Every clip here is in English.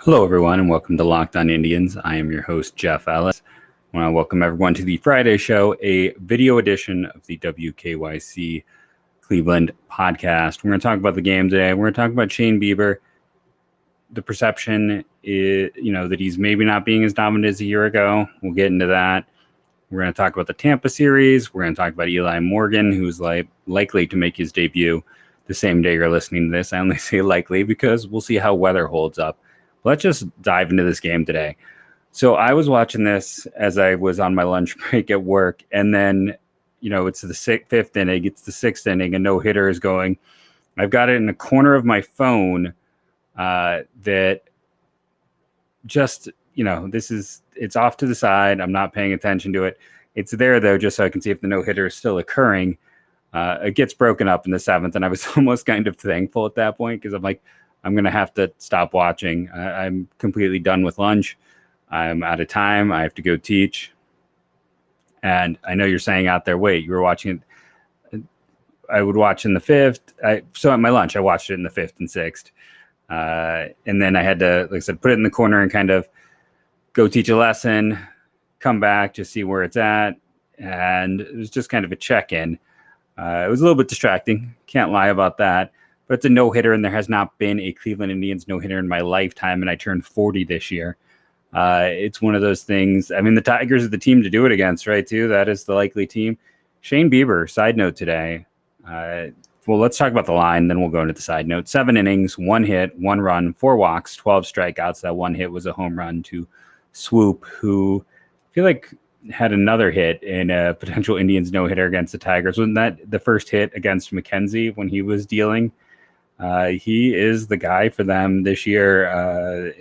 Hello, everyone, and welcome to Locked On Indians. I am your host, Jeff Ellis. I want to welcome everyone to the Friday show, a video edition of the WKYC Cleveland podcast. We're going to talk about the game today. We're going to talk about Shane Bieber. The perception is, that he's maybe not being as dominant as a year ago. We'll get into that. We're going to talk about the Tampa series. We're going to talk about Eli Morgan, who's likely to make his debut the same day you're listening to this. I only say likely because we'll see how weather holds up. Let's just dive into this game today. So I was watching this as I was on my lunch break at work, and then, it's the fifth inning, it's the sixth inning, a no-hitter is going. I've got it in the corner of my phone that just, it's off to the side. I'm not paying attention to it. It's there, though, just so I can see if the no-hitter is still occurring. It gets broken up in the seventh, and I was almost kind of thankful at that point because I'm like, I'm going to have to stop watching. I'm completely done with lunch. I'm out of time. I have to go teach. And I know you're saying out there, wait, you were watching it. I would watch in the fifth. So at my lunch, I watched it in the fifth and sixth. And then I had to, like I said, put it in the corner and kind of go teach a lesson, come back, just see where it's at. And it was just kind of a check-in. It was a little bit distracting. Can't lie about that. But it's a no-hitter, and there has not been a Cleveland Indians no-hitter in my lifetime, and I turned 40 this year. It's one of those things. I mean, the Tigers are the team to do it against, right, too? That is the likely team. Shane Bieber, side note today. Well, let's talk about the line, then we'll go into the side note. 7 innings, 1 hit, 1 run, 4 walks, 12 strikeouts. That 1 hit was a home run to Swoop, who I feel like had another hit in a potential Indians no-hitter against the Tigers. Wasn't that the first hit against McKenzie when he was dealing? He is the guy for them this year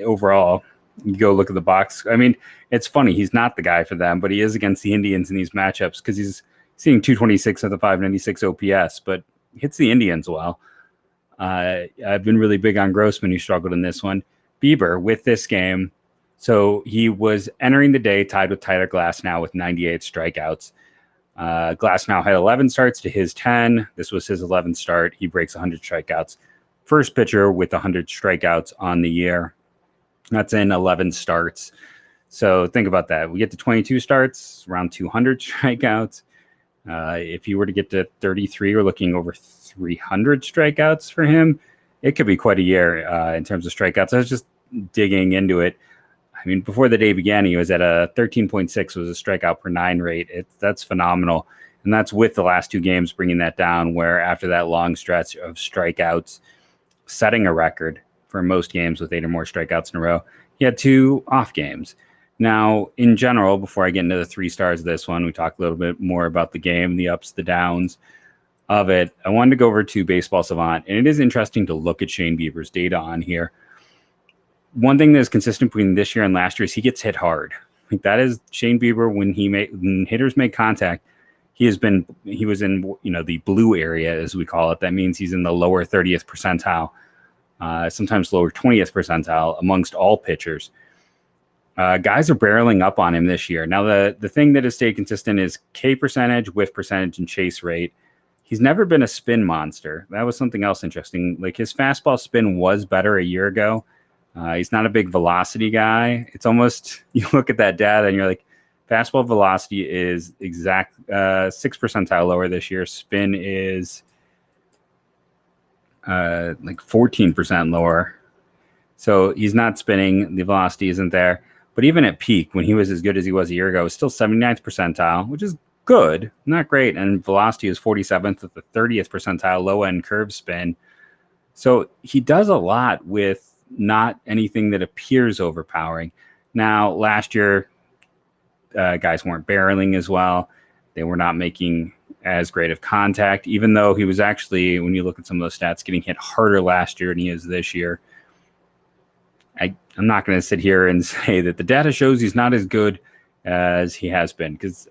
overall. You go look at the box. I mean, it's funny. He's not the guy for them, but he is against the Indians in these matchups because he's seeing 226 of the 596 OPS, but hits the Indians well. I've been really big on Grossman, who struggled in this one. Bieber with this game. So he was entering the day tied with Tyler Glasnow with 98 strikeouts. Glasnow had 11 starts to his 10. This was his 11th start. He breaks 100 strikeouts. First pitcher with 100 strikeouts on the year. That's in 11 starts. So think about that. We get to 22 starts, around 200 strikeouts. If you were to get to 33, we're looking over 300 strikeouts for him. It could be quite a year in terms of strikeouts. I was just digging into it. I mean, before the day began, he was at a 13.6 was a strikeout per 9 rate. That's phenomenal. And that's with the last 2 games bringing that down, where after that long stretch of strikeouts, setting a record for most games with 8 or more strikeouts in a row, he had 2 off games. Now, in general, before I get into the 3 stars of this one, we talk a little bit more about the game, the ups, the downs of it. I wanted to go over to Baseball Savant, and it is interesting to look at Shane Bieber's data on here. One thing that is consistent between this year and last year is he gets hit hard. Like that is Shane Bieber when hitters make contact. He was in the blue area, as we call it. That means he's in the lower 30th percentile, sometimes lower 20th percentile amongst all pitchers. Guys are barreling up on him this year. Now the thing that has stayed consistent is K percentage, whiff percentage, and chase rate. He's never been a spin monster. That was something else interesting. Like his fastball spin was better a year ago. He's not a big velocity guy. It's almost, you look at that data and you're like, fastball velocity is exact 6 percentile lower this year. Spin is like 14% lower. So he's not spinning. The velocity isn't there. But even at peak, when he was as good as he was a year ago, it's still 79th percentile, which is good, not great. And velocity is 47th at the 30th percentile, low end curve spin. So he does a lot with not anything that appears overpowering. Now, last year, guys weren't barreling as well. They were not making as great of contact, even though he was actually, when you look at some of those stats, getting hit harder last year than he is this year. I'm not going to sit here and say that the data shows he's not as good as he has been, because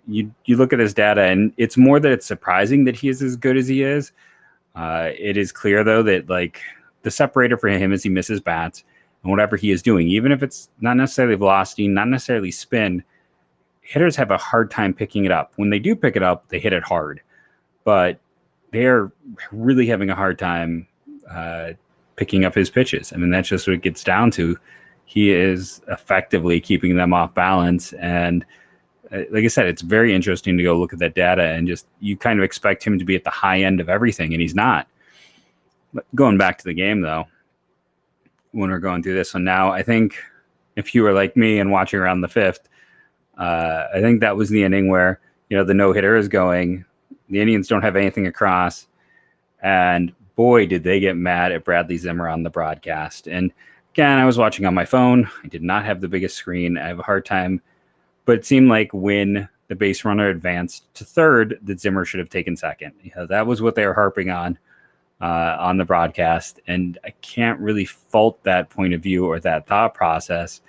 you look at his data, and it's more that it's surprising that he is as good as he is. It is clear, though, that like the separator for him is he misses bats, and whatever he is doing, even if it's not necessarily velocity, not necessarily spin, hitters have a hard time picking it up. When they do pick it up, they hit it hard, but they're really having a hard time picking up his pitches. I mean, that's just what it gets down to. He is effectively keeping them off balance. And like I said, it's very interesting to go look at that data and just you kind of expect him to be at the high end of everything, and he's not. But going back to the game, though, when we're going through this one now, I think if you were like me and watching around the fifth, I think that was the inning where, the no-hitter is going. The Indians don't have anything across. And boy, did they get mad at Bradley Zimmer on the broadcast. And again, I was watching on my phone. I did not have the biggest screen. I have a hard time. But it seemed like when the base runner advanced to third, that Zimmer should have taken second. That was what they were harping on the broadcast. And I can't really fault that point of view or that thought process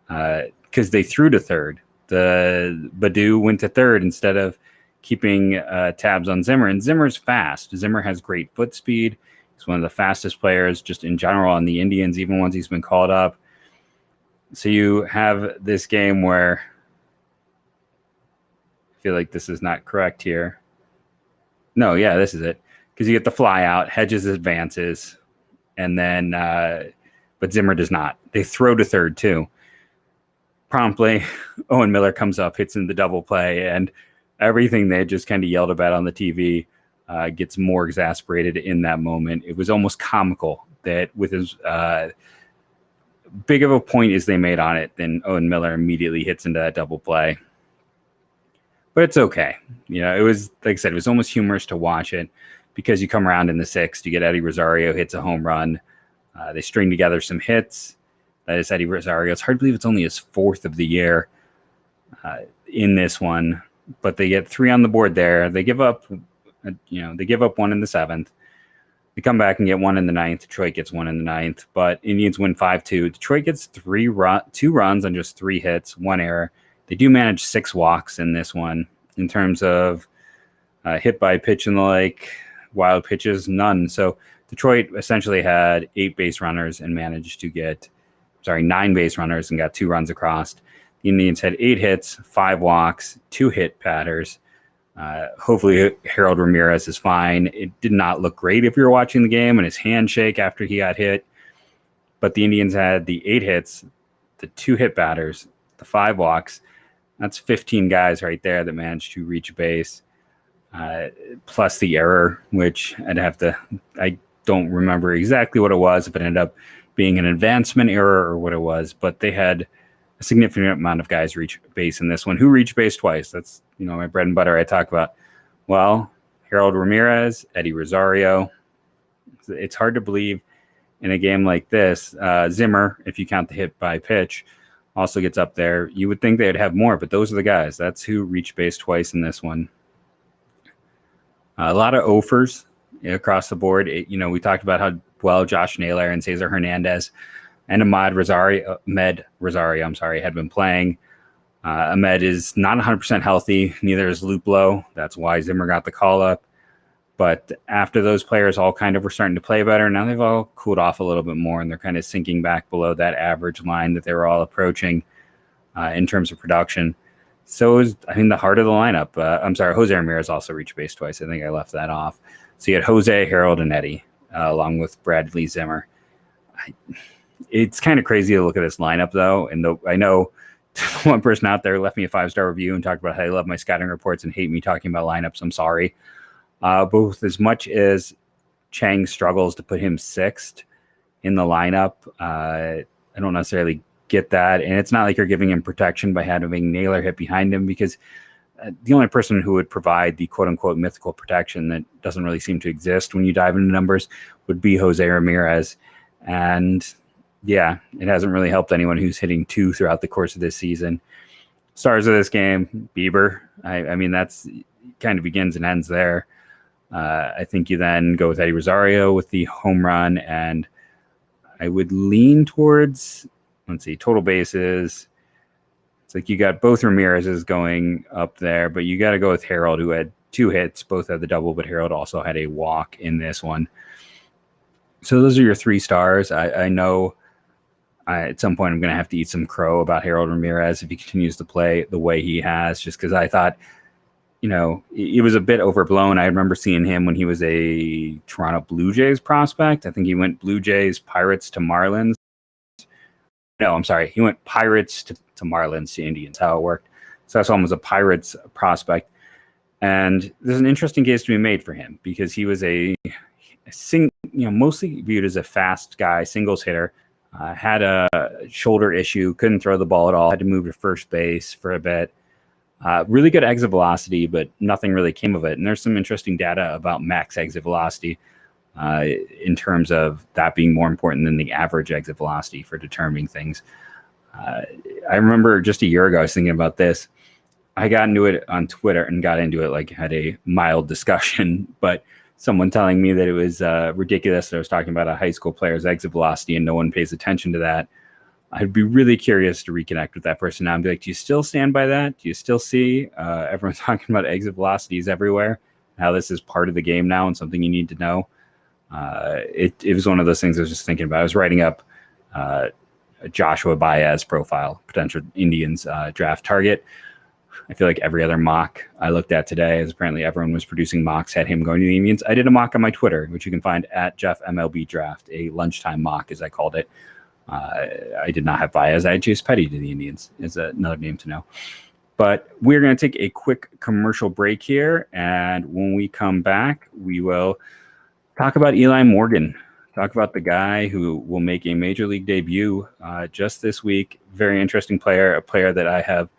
because they threw to third. The Baddoo went to third instead of keeping tabs on Zimmer. And Zimmer's fast. Zimmer has great foot speed. He's one of the fastest players just in general on the Indians, even once he's been called up. So you have this game where I feel like this is not correct here. No, yeah, this is it. Because you get the fly out, Hedges advances, and then, but Zimmer does not. They throw to third too. Promptly, Owen Miller comes up, hits in the double play, and everything they just kind of yelled about on the TV gets more exasperated in that moment. It was almost comical that with as big of a point as they made on it, then Owen Miller immediately hits into that double play. But it's okay. It was, like I said, it was almost humorous to watch it because you come around in the sixth, you get Eddie Rosario hits a home run. They string together some hits. That is Eddie Rosario. It's hard to believe it's only his fourth of the year in this one, but they get three on the board there. They give up, they give up one in the seventh. They come back and get one in the ninth. Detroit gets one in the ninth, but Indians win 5-2. Detroit gets 2 runs on just 3 hits, 1 error. They do manage 6 walks in this one. In terms of hit by pitch and the like, wild pitches, none. So Detroit essentially had 8 base runners and managed to get 9 base runners and got 2 runs across. The Indians had 8 hits, 5 walks, 2 hit batters. Hopefully Harold Ramirez is fine. It did not look great if you were watching the game and his handshake after he got hit. But the Indians had the 8 hits, the 2 hit batters, the 5 walks. That's 15 guys right there that managed to reach base, plus the error, which I don't remember exactly what it was, if it ended up being an advancement error or what it was, but they had a significant amount of guys reach base in this one. Who reached base twice? That's, my bread and butter I talk about. Well, Harold Ramirez, Eddie Rosario. It's hard to believe in a game like this. Zimmer, if you count the hit by pitch, also gets up there. You would think they'd have more, but those are the guys. That's who reached base twice in this one. A lot of offers across the board. We talked about how well Josh Naylor and Cesar Hernandez and Ahmed Rosario, had been playing. Ahmed is not 100% healthy. Neither is Luplow. That's why Zimmer got the call up. But after those players all kind of were starting to play better, now they've all cooled off a little bit more, and they're kind of sinking back below that average line that they were all approaching in terms of production. So it was, the heart of the lineup. Jose Ramirez also reached base twice. I think I left that off. So you had Jose, Harold, and Eddie, along with Bradley Zimmer. It's kind of crazy to look at this lineup, though. And I know one person out there left me a 5-star review and talked about how they love my scouting reports and hate me talking about lineups. I'm sorry. Both as much as Chang struggles to put him 6th in the lineup, I don't necessarily get that. And it's not like you're giving him protection by having Naylor hit behind him, because the only person who would provide the quote-unquote mythical protection that doesn't really seem to exist when you dive into numbers would be Jose Ramirez. And yeah, it hasn't really helped anyone who's hitting 2 throughout the course of this season. Stars of this game, Bieber. That's kind of begins and ends there. I think you then go with Eddie Rosario with the home run, and I would lean towards, total bases. It's like you got both Ramirez's going up there, but you got to go with Harold, who had 2 hits, both had the double, but Harold also had a walk in this one. So those are your 3 stars. I know at some point I'm going to have to eat some crow about Harold Ramirez if he continues to play the way he has, just because I thought it was a bit overblown. I remember seeing him when he was a Toronto Blue Jays prospect. I think he went Blue Jays, Pirates to Marlins. No, I'm sorry. He went Pirates to Marlins to Indians, how it worked. So I saw him as a Pirates prospect. And there's an interesting case to be made for him because he was mostly viewed as a fast guy, singles hitter, had a shoulder issue, couldn't throw the ball at all, had to move to first base for a bit. Really good exit velocity, but nothing really came of it. And there's some interesting data about max exit velocity in terms of that being more important than the average exit velocity for determining things. I remember just a year ago, I was thinking about this. I got into it on Twitter and got into it like had a mild discussion, but someone telling me that it was ridiculous that I was talking about a high school player's exit velocity and no one pays attention to that. I'd be really curious to reconnect with that person now and be like, do you still stand by that? Do you still see everyone talking about exit velocities everywhere? How this is part of the game now and something you need to know? It was one of those things I was just thinking about. I was writing up a Joshua Baez profile, potential Indians draft target. I feel like every other mock I looked at today, as apparently everyone was producing mocks, had him going to the Indians. I did a mock on my Twitter, which you can find at Jeff MLB Draft, a lunchtime mock, as I called it. I did not have Baez. I had Chase Petty to the Indians, is another name to know. But we're going to take a quick commercial break here. And when we come back, we will talk about Eli Morgan, talk about the guy who will make a major league debut just this week. Very interesting player, a player that I have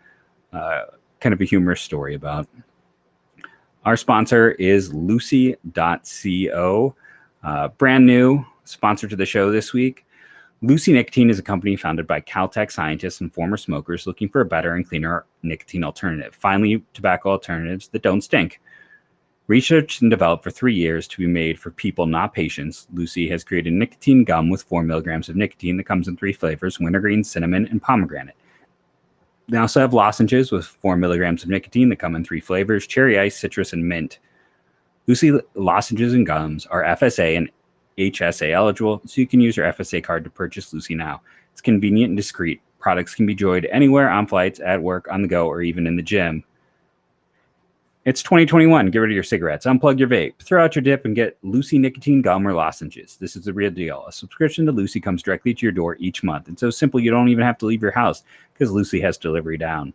kind of a humorous story about. Our sponsor is Lucy.co, brand new sponsor to the show this week. Lucy Nicotine is a company founded by Caltech scientists and former smokers looking for a better and cleaner nicotine alternative. Finally, tobacco alternatives that don't stink. Researched and developed for 3 years to be made for people, not patients, Lucy has created nicotine gum with 4 milligrams of nicotine that comes in 3 flavors: wintergreen, cinnamon, and pomegranate. They also have lozenges with 4 milligrams of nicotine that come in 3 flavors: cherry ice, citrus, and mint. Lucy lozenges and gums are FSA and HSA eligible, so you can use your FSA card to purchase Lucy now. It's convenient and discreet. Products can be enjoyed anywhere, on flights, at work, on the go, or even in the gym. It's 2021. Get rid of your cigarettes. Unplug your vape. Throw out your dip and get Lucy nicotine gum or lozenges. This is the real deal. A subscription to Lucy comes directly to your door each month. It's so simple you don't even have to leave your house because Lucy has delivery down.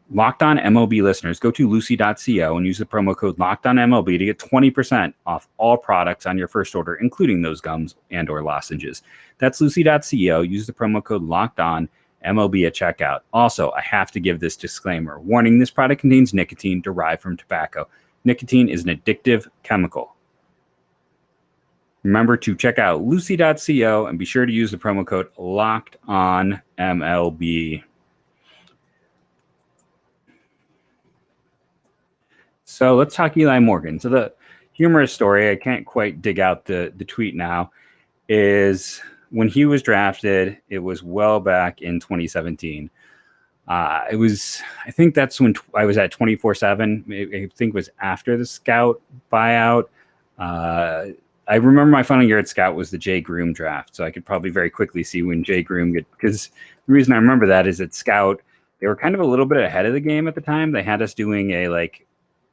Locked On MLB listeners, go to Lucy.co and use the promo code Locked On MLB to get 20% off all products on your first order, including those gums and or lozenges. That's Lucy.co. Use the promo code Locked On MLB at checkout. Also, I have to give this disclaimer. Warning, this product contains nicotine derived from tobacco. Nicotine is an addictive chemical. Remember to check out Lucy.co and be sure to use the promo code Locked On MLB. So let's talk Eli Morgan. So the humorous story, I can't quite dig out the tweet now, is when he was drafted, it was well back in 2017. I think that's when I was at 24/7. I think it was after the Scout buyout. I remember my final year at Scout was the Jay Groom draft, so I could probably very quickly see when Jay Groom because the reason I remember that is at Scout, they were kind of a little bit ahead of the game at the time. They had us doing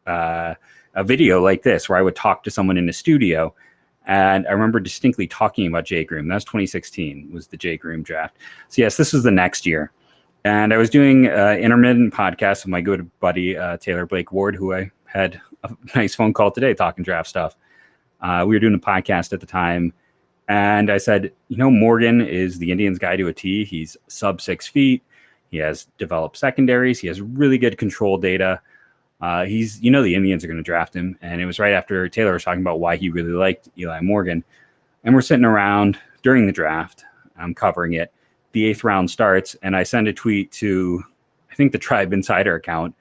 a video like this where I would talk to someone in a studio. And I remember distinctly talking about Jay Groom. That was 2016, was the Jay Groom draft. So yes, this was the next year. And I was doing intermittent podcasts with my good buddy, Taylor Blake Ward, who I had a nice phone call today talking draft stuff. We were doing a podcast at the time. And I said, Morgan is the Indians guy to a T. He's sub 6 feet. He has developed secondaries. He has really good control data. The Indians are going to draft him. And it was right after Taylor was talking about why he really liked Eli Morgan. And we're sitting around during the draft. I'm covering it. The 8th round starts. And I send a tweet to, I think, the Tribe Insider account,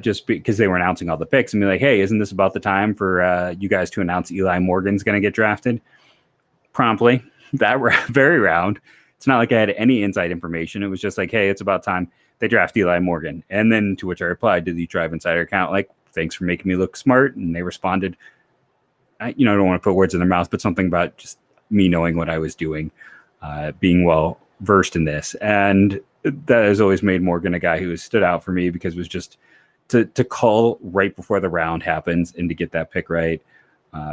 just because they were announcing all the picks and be like, hey, isn't this about the time for you guys to announce Eli Morgan's going to get drafted? Promptly, that very round. It's not like I had any inside information. It was just like, hey, it's about time they draft Eli Morgan. And then to which I replied to the Tribe Insider account, like, thanks for making me look smart. And they responded, I don't want to put words in their mouth, but something about just me knowing what I was doing, being well versed in this. And that has always made Morgan a guy who has stood out for me because it was just to call right before the round happens and to get that pick right.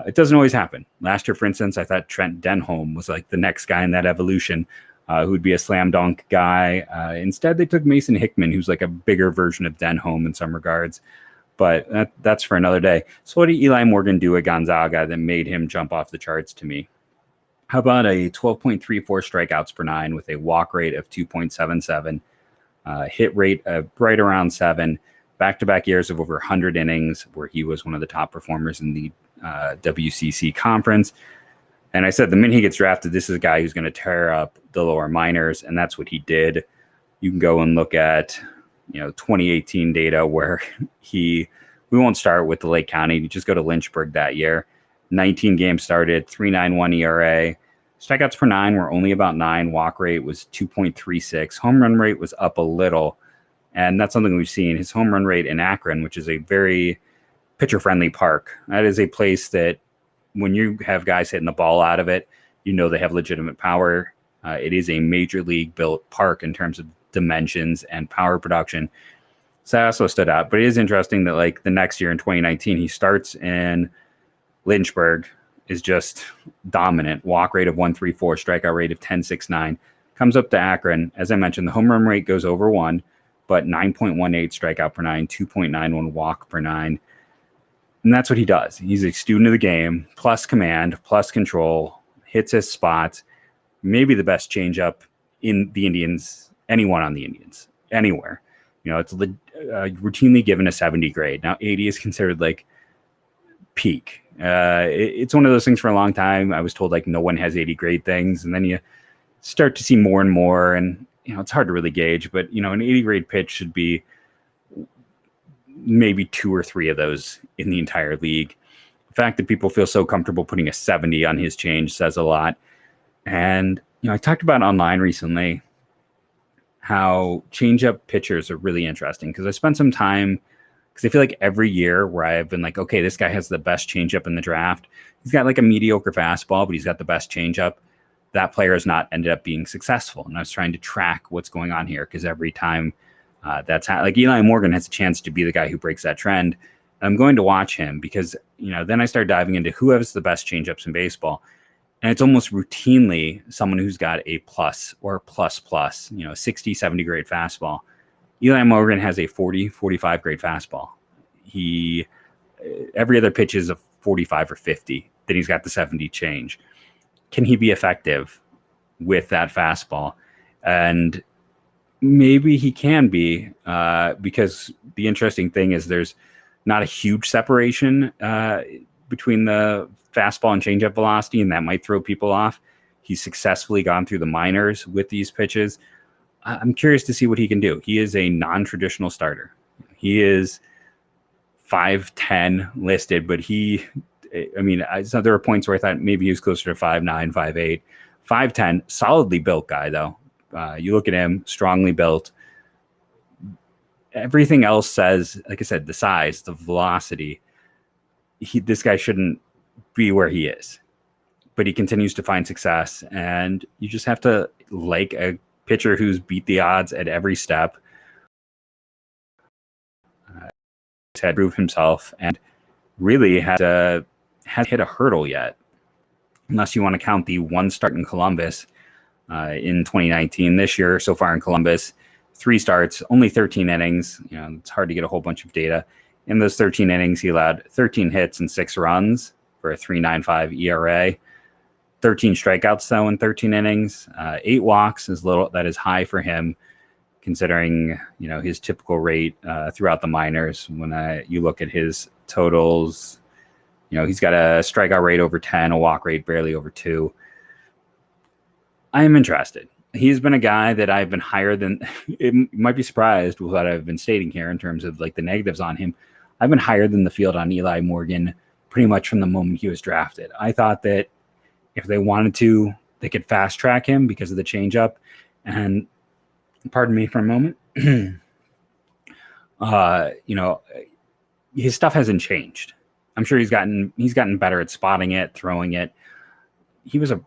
It doesn't always happen. Last year, for instance, I thought Trent Denholm was like the next guy in that evolution who would be a slam dunk guy. Instead, they took Mason Hickman, who's like a bigger version of Denholm in some regards. But that's for another day. So what did Eli Morgan do at Gonzaga that made him jump off the charts to me? How about a 12.34 strikeouts per nine with a walk rate of 2.77, hit rate of right around 7, back-to-back years of over 100 innings where he was one of the top performers in the WCC conference. And I said the minute he gets drafted, this is a guy who's going to tear up the lower minors, and that's what he did. You can go and look at 2018 data where we won't start with the Lake County. You just go to Lynchburg that year. 19 games started, 3.91 ERA. Strikeouts per nine were only about 9. Walk rate was 2.36. Home run rate was up a little. And that's something we've seen. His home run rate in Akron, which is a very pitcher-friendly park. That is a place that when you have guys hitting the ball out of it, they have legitimate power. It is a major league built park in terms of dimensions and power production. So that also stood out. But it is interesting that like the next year in 2019, he starts in Lynchburg, is just dominant. Walk rate of 1.34, strikeout rate of 10.69. Comes up to Akron. As I mentioned, the home run rate goes over 1, but 9.18 strikeout per nine, 2.91 walk per nine. And that's what he does. He's a student of the game, plus command, plus control, hits his spots. Maybe the best changeup in the Indians, anyone on the Indians, anywhere. It's routinely given a 70 grade. Now, 80 is considered like peak. It's one of those things for a long time. I was told like no one has 80 grade things. And then you start to see more and more. And, it's hard to really gauge. But, an 80 grade pitch should be maybe 2 or 3 of those in the entire league. The fact that people feel so comfortable putting a 70 on his change says a lot. And, I talked about online recently how changeup pitchers are really interesting because I spent some time because I feel like every year where I've been like, okay, this guy has the best changeup in the draft. He's got like a mediocre fastball, but he's got the best changeup. That player has not ended up being successful. And I was trying to track what's going on here because every time like Eli Morgan has a chance to be the guy who breaks that trend. I'm going to watch him because, then I start diving into who has the best changeups in baseball. And it's almost routinely someone who's got a plus or plus, 60, 70 grade fastball. Eli Morgan has a 40, 45 grade fastball. Every other pitch is a 45 or 50. Then he's got the 70 change. Can he be effective with that fastball? And maybe he can be because the interesting thing is there's not a huge separation between the fastball and changeup velocity, and that might throw people off. He's successfully gone through the minors with these pitches. I'm curious to see what he can do. He is a non-traditional starter. He is 5'10" listed, but so there were points where I thought maybe he was closer to 5'9", 5'8". 5'10", solidly built guy, though. You look at him, strongly built. Everything else says, like I said, the size, the velocity. This guy shouldn't be where he is, but he continues to find success. And you just have to like a pitcher who's beat the odds at every step. He's had to prove himself and really hasn't hit a hurdle yet, unless you want to count the one start in Columbus in 2019. This year, so far in Columbus, 3 starts, only 13 innings. It's hard to get a whole bunch of data. In those 13 innings, he allowed 13 hits and 6 runs for a 3.95 ERA. 13 strikeouts, though, in 13 innings. 8 walks is little. That is high for him, considering his typical rate throughout the minors. When you look at his totals, he's got a strikeout rate over 10, a walk rate barely over 2. I am interested. He's been a guy that I've been higher than. It might be surprised with what I've been stating here in terms of like the negatives on him. I've been higher than the field on Eli Morgan pretty much from the moment he was drafted. I thought that if they wanted to, they could fast track him because of the changeup. And pardon me for a moment. His stuff hasn't changed. I'm sure he's gotten better at spotting it, throwing it. He was a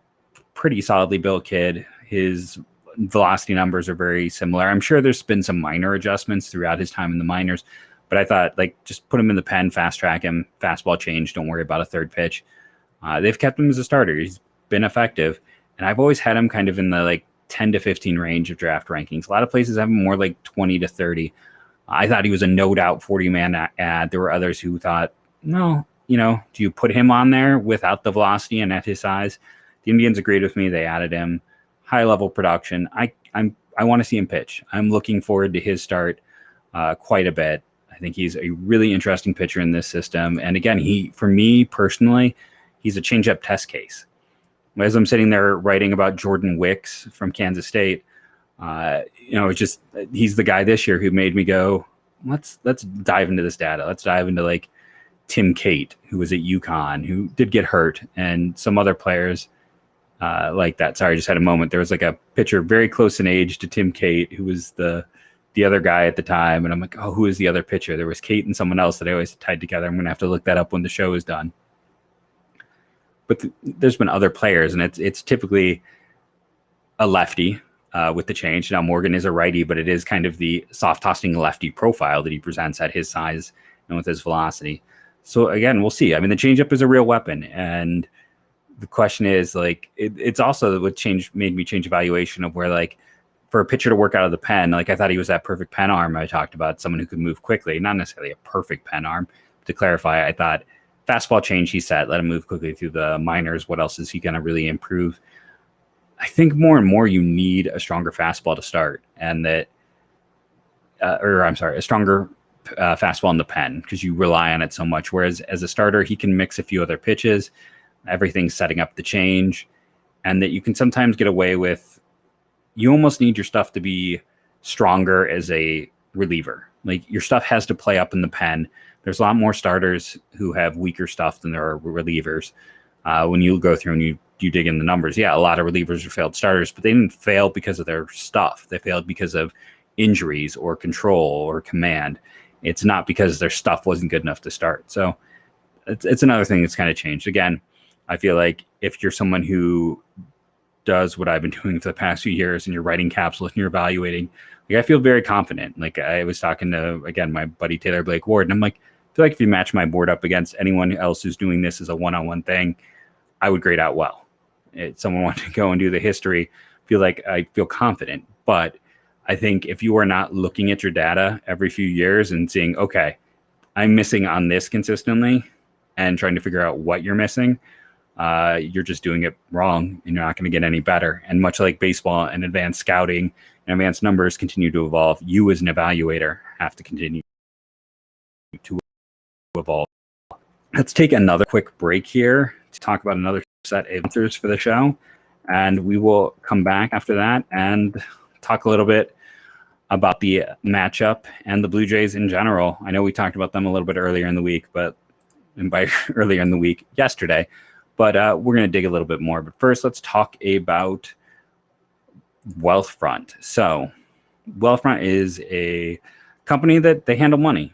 pretty solidly built kid. His velocity numbers are very similar. I'm sure there's been some minor adjustments throughout his time in the minors, But I thought, like, just put him in the pen, fast track him, fastball change. Don't worry about a third pitch. They've kept him as a starter. He's been effective. And I've always had him kind of in the like 10 to 15 range of draft rankings. A lot of places have him more like 20 to 30. I thought he was a no doubt 40-man ad. There were others who thought, no, do you put him on there without the velocity and at his size? The Indians agreed with me. They added him. High level production. I want to see him pitch. I'm looking forward to his start quite a bit. I think he's a really interesting pitcher in this system. And again, for me personally, he's a changeup test case. As I'm sitting there writing about Jordan Wicks from Kansas State, it's just he's the guy this year who made me go, let's dive into this data. Let's dive into like Tim Cate, who was at UConn, who did get hurt, and some other players like that. Sorry, I just had a moment. There was like a pitcher very close in age to Tim Cate, who was the other guy at the time, and I'm like, oh, who is the other pitcher? There was Cate and someone else that I always tied together. I'm going to have to look that up when the show is done. But there's been other players, and it's typically a lefty with the change. Now, Morgan is a righty, but it is kind of the soft-tossing lefty profile that he presents at his size and with his velocity. So, again, we'll see. I mean, the changeup is a real weapon, and the question is, like, it's also what made me change evaluation of where, like, for a pitcher to work out of the pen, like, I thought he was that perfect pen arm I talked about, someone who could move quickly, not necessarily a perfect pen arm. To clarify, I thought fastball change, he said, let him move quickly through the minors. What else is he going to really improve? I think more and more you need a stronger fastball to start, and that, a stronger fastball in the pen, because you rely on it so much. Whereas as a starter, he can mix a few other pitches, everything's setting up the change, and that you can sometimes get away with, you almost need your stuff to be stronger as a reliever. Like, your stuff has to play up in the pen. There's a lot more starters who have weaker stuff than there are relievers. When you go through and you dig in the numbers, yeah, a lot of relievers are failed starters, but they didn't fail because of their stuff. They failed because of injuries or control or command. It's not because their stuff wasn't good enough to start. So it's another thing that's kind of changed. Again, I feel like if you're someone who does what I've been doing for the past few years and you're writing capsules and you're evaluating, like, I feel very confident. Like, I was talking to, again, my buddy Taylor Blake Ward, and I'm like, I feel like if you match my board up against anyone else who's doing this as a one-on-one thing, I would grade out well. If someone wanted to go and do the history, I feel confident. But I think if you are not looking at your data every few years and seeing, okay, I'm missing on this consistently, and trying to figure out what you're missing, you're just doing it wrong, and you're not going to get any better. And much like baseball and advanced scouting and advanced numbers continue to evolve, you as an evaluator have to continue to evolve. Let's take another quick break here to talk about another set of answers for the show, and we will come back after that and talk a little bit about the matchup and the Blue Jays in general. I know we talked about them a little bit earlier in the week, and by earlier in the week, yesterday, but we're going to dig a little bit more. But first, let's talk about Wealthfront. So Wealthfront is a company that they handle money,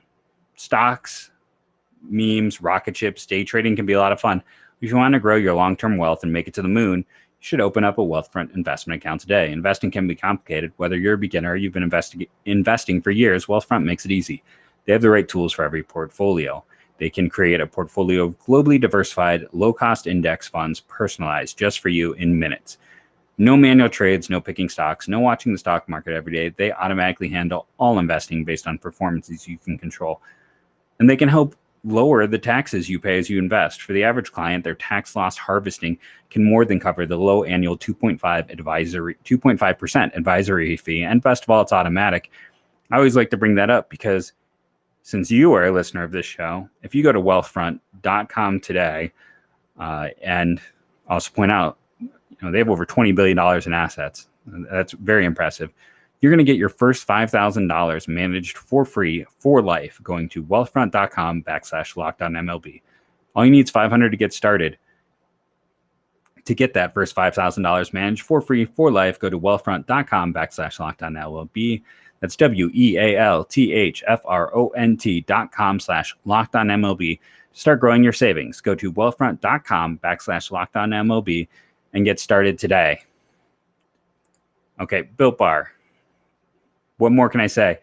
stocks, memes, rocket ships. Day trading can be a lot of fun. If you want to grow your long-term wealth and make it to the moon, you should open up a Wealthfront investment account today. Investing can be complicated. Whether you're a beginner or you've been investing for years, Wealthfront makes it easy. They have the right tools for every portfolio. They can create a portfolio of globally diversified, low-cost index funds personalized just for you in minutes. No manual trades, no picking stocks, no watching the stock market every day. They automatically handle all investing based on performances you can control. And they can help lower the taxes you pay as you invest. For the average client, their tax loss harvesting can more than cover the low annual 2.5% advisory fee. And best of all, it's automatic. I always like to bring that up because since you are a listener of this show, if you go to wealthfront.com today, and I'll also point out, they have over $20 billion in assets. That's very impressive. You're going to get your first $5,000 managed for free for life going to wealthfront.com/LockedOnMLB. All you need is $500 to get started. To get that first $5,000 managed for free for life, go to wealthfront.com/LockedOnMLB. That's wealthfront.com/LockedOnMLB. Start growing your savings. Go to wealthfront.com/LockedOnMLB and get started today. Okay, Built Bar. What more can I say?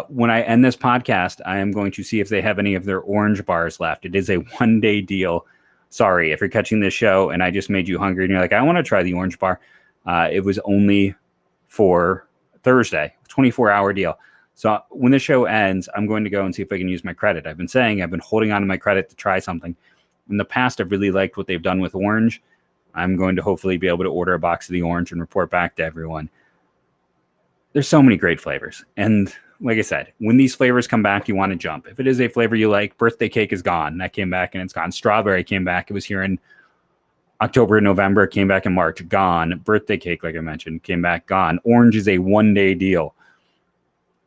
When I end this podcast, I am going to see if they have any of their orange bars left. It is a one-day deal. Sorry, if you're catching this show and I just made you hungry and you're like, I want to try the orange bar. It was only for Thursday, 24-hour deal. So when the show ends, I'm going to go and see if I can use my credit. I've been holding on to my credit to try something. In the past, I've really liked what they've done with orange. I'm going to hopefully be able to order a box of the orange and report back to everyone. There's so many great flavors. And like I said, when these flavors come back, you want to jump. If it is a flavor you like, birthday cake is gone. That came back and it's gone. Strawberry came back. It was here in October and November. It came back in March. Gone. Birthday cake, like I mentioned, came back. Gone. Orange is a one-day deal.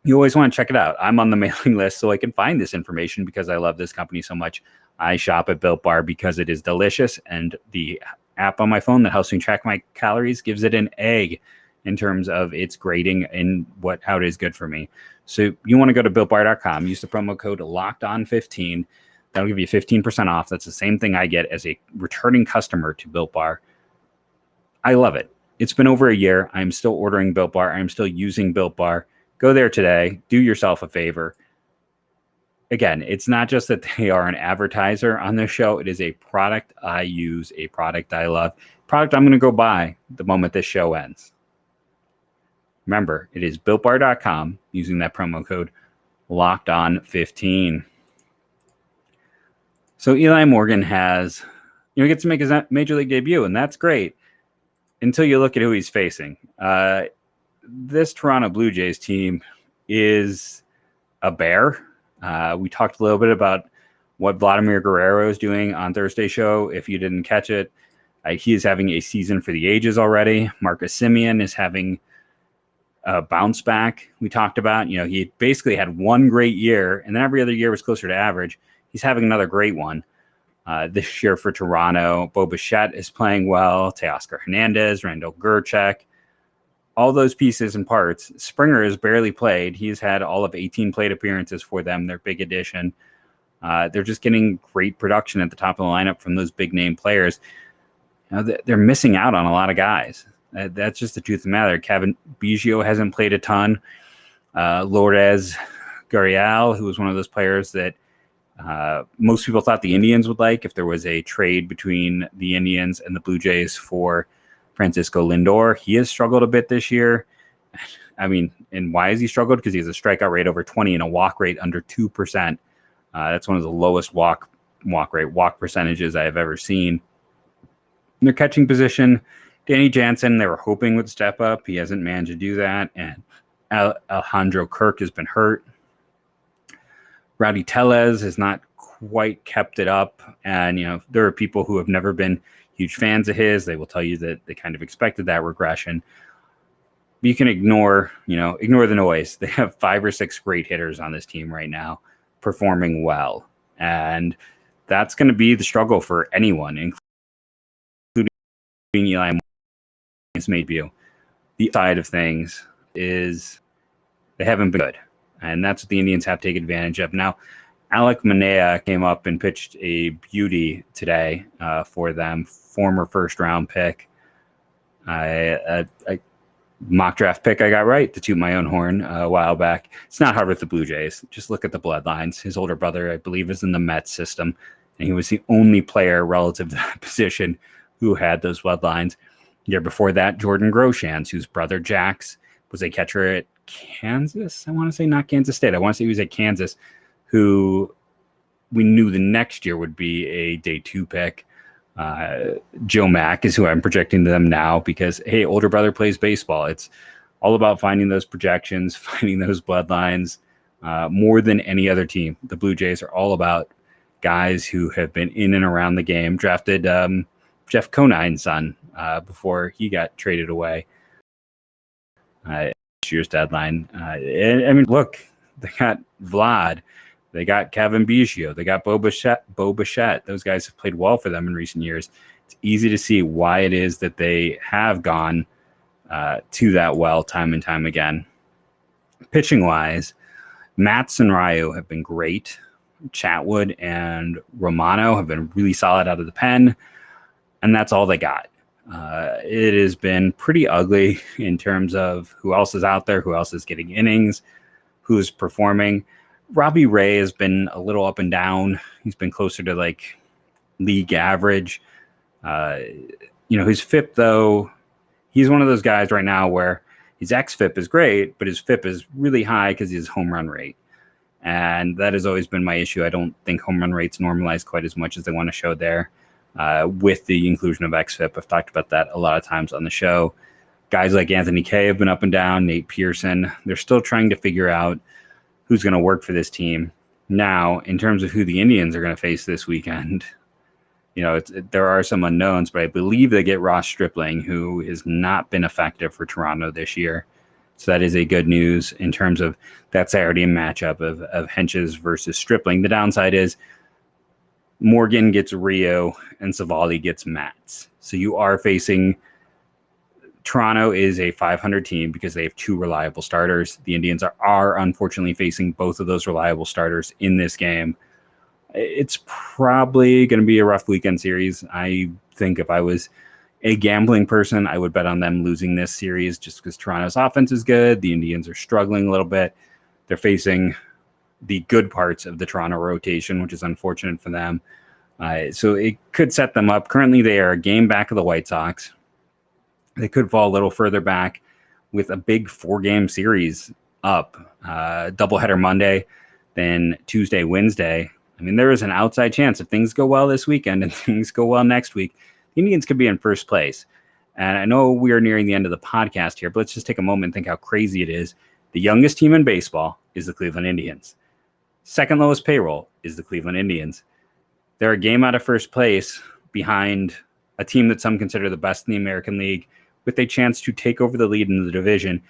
You always want to check it out. I'm on the mailing list so I can find this information because I love this company so much. I shop at Built Bar because it is delicious, and the app on my phone that helps me track my calories gives it an egg in terms of its grading and how it is good for me. So you want to go to BuiltBar.com, use the promo code LOCKEDON15. That'll give you 15% off. That's the same thing I get as a returning customer to Built Bar. I love it. It's been over a year. I'm still ordering Built Bar. I'm still using Built Bar. Go there today. Do yourself a favor. Again, it's not just that they are an advertiser on this show. It is a product I use, a product I love, product I'm going to go buy the moment this show ends. Remember, it is BuiltBar.com using that promo code LOCKEDON15. So Eli Morgan gets to make his major league debut, and that's great until you look at who he's facing. This Toronto Blue Jays team is a bear. We talked a little bit about what Vladimir Guerrero is doing on Thursday's show. If you didn't catch it, he is having a season for the ages already. Marcus Semien is having a bounce back. We talked about, he basically had one great year, and then every other year was closer to average. He's having another great one this year for Toronto. Bo Bichette is playing well. Teoscar Hernandez, Randall Grichuk, all those pieces and parts. Springer has barely played. He's had all of 18 plate appearances for them, their big addition. They're just getting great production at the top of the lineup from those big name players. They're missing out on a lot of guys. That's just the truth of the matter. Kevin Biggio hasn't played a ton. Lourdes Gurriel, who was one of those players that most people thought the Indians would like if there was a trade between the Indians and the Blue Jays for Francisco Lindor. He has struggled a bit this year. And why has he struggled? Because he has a strikeout rate over 20 and a walk rate under 2%. That's one of the lowest walk percentages I have ever seen. In their catching position, Danny Jansen, they were hoping would step up. He hasn't managed to do that. And Alejandro Kirk has been hurt. Rowdy Tellez has not quite kept it up. And, there are people who have never been huge fans of his. They will tell you that they kind of expected that regression. But you can ignore the noise. They have 5 or 6 great hitters on this team right now performing well. And that's going to be the struggle for anyone, including Eli Morgan's debut. The side of things is they haven't been good. And that's what the Indians have to take advantage of. Now, Alek Manaea came up and pitched a beauty today for them. Former first-round pick. A mock draft pick I got right, to toot my own horn, a while back. It's not hard with the Blue Jays. Just look at the bloodlines. His older brother, I believe, is in the Mets system, and he was the only player relative to that position who had those bloodlines. The year before that, Jordan Groshans, whose brother Jax was a catcher at Kansas. I want to say not Kansas State. I want to say he was at Kansas, who we knew the next year would be a day 2 pick. Joe Mack is who I'm projecting to them now because, hey, older brother plays baseball. It's all about finding those projections, finding those bloodlines more than any other team. The Blue Jays are all about guys who have been in and around the game. Drafted Jeff Conine's son before he got traded away. This year's deadline. Look, they got Vlad. They got Kevin Biggio. They got Bo Bichette. Those guys have played well for them in recent years. It's easy to see why it is that they have gone to that well time and time again. Pitching-wise, Matz and Ryu have been great. Chatwood and Romano have been really solid out of the pen, and that's all they got. It has been pretty ugly in terms of who else is out there, who else is getting innings. who's performing. Robbie Ray has been a little up and down. He's been closer to like league average. His FIP, though, he's one of those guys right now where his xFIP is great, but his FIP is really high because his home run rate. And that has always been my issue. I don't think home run rates normalize quite as much as they want to show there with the inclusion of xFIP. I've talked about that a lot of times on the show. Guys like Anthony Kay have been up and down, Nate Pearson. They're still trying to figure out who's going to work for this team. Now, in terms of who the Indians are going to face this weekend, there are some unknowns, but I believe they get Ross Stripling, who has not been effective for Toronto this year. So that is a good news in terms of that's already a matchup of Hentges versus Stripling. The downside is Morgan gets Rio and Savali gets Mats. So you are facing Toronto is a 500 team because they have two reliable starters. The Indians are unfortunately facing both of those reliable starters in this game. It's probably going to be a rough weekend series. I think if I was a gambling person, I would bet on them losing this series just because Toronto's offense is good. The Indians are struggling a little bit. They're facing the good parts of the Toronto rotation, which is unfortunate for them. So it could set them up. Currently, they are a game back of the White Sox. They could fall a little further back with a big 4-game series up. Doubleheader Monday, then Tuesday, Wednesday. I mean, there is an outside chance if things go well this weekend and things go well next week, the Indians could be in first place. And I know we are nearing the end of the podcast here, but let's just take a moment and think how crazy it is. The youngest team in baseball is the Cleveland Indians. Second lowest payroll is the Cleveland Indians. They're a game out of first place behind a team that some consider the best in the American League, with a chance to take over the lead in the division,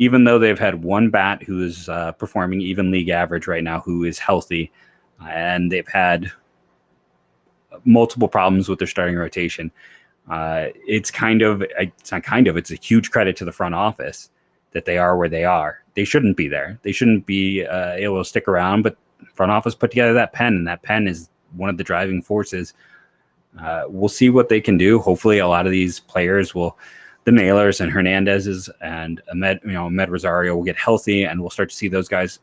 even though they've had one bat who is performing even league average right now, who is healthy. And they've had multiple problems with their starting rotation. It's a huge credit to the front office that they are where they are. They shouldn't be there. They shouldn't be able to stick around, but front office put together that pen, and that pen is one of the driving forces. We'll see what they can do. Hopefully a lot of these players the Nailers and Hernandez's and Ahmed Rosario will get healthy, and we'll start to see those guys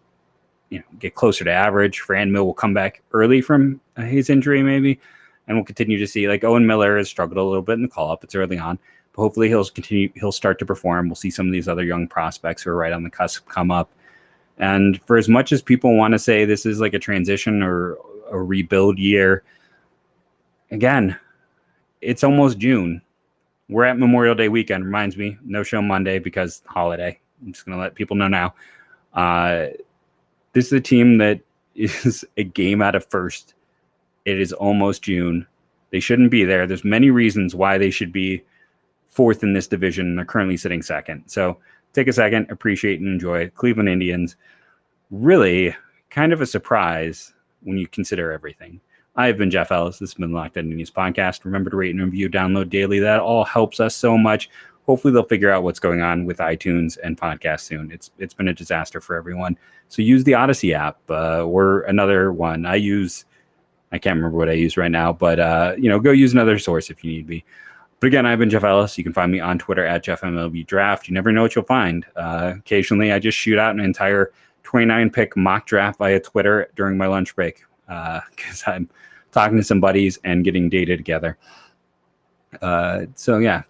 get closer to average. Franmil will come back early from his injury maybe, and we'll continue to see, like, Owen Miller has struggled a little bit in the call-up. It's early on, but hopefully he'll start to perform. We'll see some of these other young prospects who are right on the cusp come up. And for as much as people want to say this is like a transition or a rebuild year, again, it's almost June. We're at Memorial Day weekend. Reminds me, no show Monday because holiday. I'm just going to let people know now. This is a team that is a game out of first. It is almost June. They shouldn't be there. There's many reasons why they should be fourth in this division. They're currently sitting second. So take a second, appreciate and enjoy Cleveland Indians. Really kind of a surprise when you consider everything. I've been Jeff Ellis. This has been the Locked On Indians podcast. Remember to rate and review, download daily. That all helps us so much. Hopefully they'll figure out what's going on with iTunes and podcasts soon. It's been a disaster for everyone. So use the Odyssey app. We're another one. I can't remember what I use right now, but go use another source if you need be. But again, I've been Jeff Ellis. You can find me on Twitter at JeffMLBDraft. You never know what you'll find. Occasionally, I just shoot out an entire 29-pick mock draft via Twitter during my lunch break because I'm talking to some buddies and getting data together. So yeah,